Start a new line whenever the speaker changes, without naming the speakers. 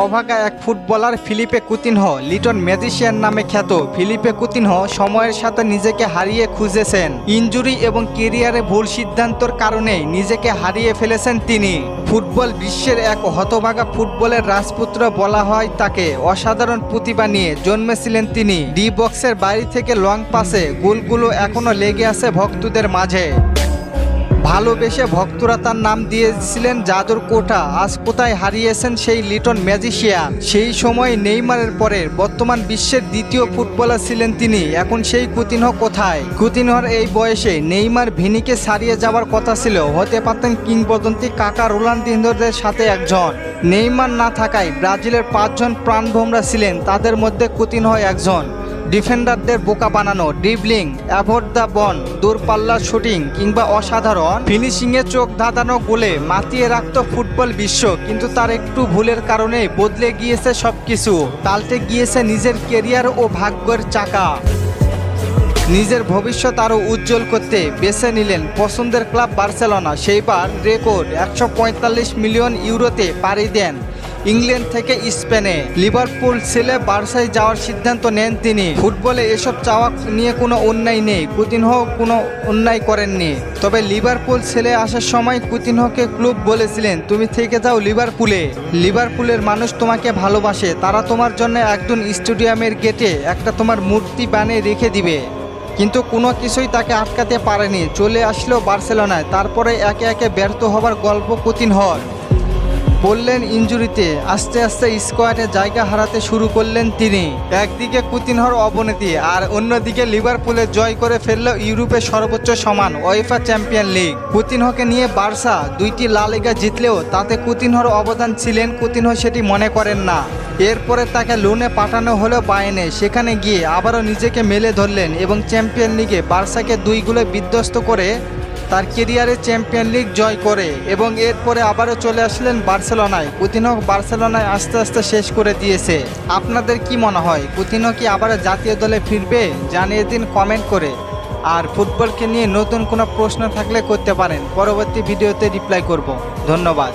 অভাগা এক footballer Philippe Coutinho little magician নামে খ্যাত। ফিলিপে কুতিনহো সময়ের সাথে নিজেকে হারিয়ে খুঁজেছেন। ইনজুরি এবং কেরিয়ারে ভুল সিদ্ধান্তর কারণে নিজেকে হারিয়ে ফেলেছেন তিনি। ফুটবল বিশ্বের এক হতভাগা ফুটবলের রাজপুত্র বলা হয় তাকে। অসাধারণ প্রতিভা নিয়ে জন্মেছিলেন তিনি। ডি বক্সের বাইরে থেকে লং পাসে গোলগুলো এখনো লেগে আছে ভক্তদের মাঝে। ভালোবেসে ভক্তরা তার নাম দিয়েছিলেন জাদুর কোঠা। আজ কোথায় হারিয়েছেন সেই লিটন ম্যাজিশিয়ান? সেই সময় নেইমারের পরে বর্তমান বিশ্বের দ্বিতীয় ফুটবলার ছিলেন তিনি। এখন সেই কুতিনহো কোথায়? কুতিনহোর এই বয়সে নেইমার ভিনিকে ছাড়িয়ে যাওয়ার কথা ছিল। হতে পারতেন কিংবদন্তি কাকা রোনালদিনহোদের সাথে একজন। নেইমার না থাকায় ব্রাজিলের 5 জন প্রাণভোমরা ছিলেন, তাদের মধ্যে কুতিনহো একজন। ডিফেন্ডারদের বোকা বানানো, ড্রিবলিং, অ্যাভয়েড দ্য বল, দূরপাল্লার শুটিং কিংবা অসাধারণ ফিনিশিংয়ে চোখ ধাঁধানো গোলে মাতিয়ে রাখত ফুটবল বিশ্ব। কিন্তু তার একটু ভুলের কারণে বদলে গিয়েছে সবকিছু। পাল্টে গিয়েছে নিজের কেরিয়ার ও ভাগ্যের চাকা। নিজের ভবিষ্যৎ আরও উজ্জ্বল করতে বেছে নিলেন পছন্দের ক্লাব বার্সেলোনা। সেইবার রেকর্ড 145 মিলিয়ন ইউরোতে পাড়ি দেন ইংল্যান্ড থেকে স্পেনে। লিভারপুল ছেড়ে বার্সায় যাওয়ার সিদ্ধান্ত নেন তিনি। ফুটবলে এসব চাওয়া নিয়ে কোনো অন্যায় নেই, কুতিনহো কোনো অন্যায় করেননি। তবে লিভারপুল ছেড়ে আসার সময় কুতিনহোকে ক্লুব বলেছিলেন, তুমি থেকে যাও লিভারপুলে। লিভারপুলের মানুষ তোমাকে ভালোবাসে, তারা তোমার জন্য একজন স্টেডিয়ামের গেটে একটা তোমার মূর্তি বানিয়ে রেখে দিবে। কিন্তু কোনো কিছুই তাকে আটকাতে পারেনি। চলে আসলো বার্সেলোনায়। তারপরে একে একে ব্যর্থ হবার গল্প কুতিনহোর। বললেন ইনজুরিতে, আস্তে আস্তে স্কোয়াডে জায়গা হারাতে শুরু করলেন তিনি। একদিকে কুতিনহোর অবনতি আর অন্যদিকে লিভারপুলে জয় করে ফেলল ইউরোপের সর্বোচ্চ সম্মান উয়েফা চ্যাম্পিয়ন লিগ। কুতিনহোকে নিয়ে বার্সা 2টি লা লিগা জিতলেও তাতে কুতিনহোর অবদান ছিলেন, কুতিনহো সেটি মনে করেন না। এরপরে তাকে লোনে পাঠানো হলো বায়ার্নে। সেখানে গিয়ে আবারও নিজেকে মেলে ধরলেন এবং চ্যাম্পিয়ন লিগে বার্সাকে 2 গোলে বিধ্বস্ত করে তার কেরিয়ারে চ্যাম্পিয়ন লিগ জয় করে এবং এরপরে আবারও চলে আসলেন বার্সেলোনায়। কুতিনহো বার্সেলোনায় আস্তে আস্তে শেষ করে দিয়েছে। আপনাদের কি মনে হয়, কুতিনহো কি আবারও জাতীয় দলে ফিরবে? জানিয়ে দিন কমেন্ট করে। আর ফুটবলকে নিয়ে নতুন কোনো প্রশ্ন থাকলে করতে পারেন, পরবর্তী ভিডিওতে রিপ্লাই করব। ধন্যবাদ।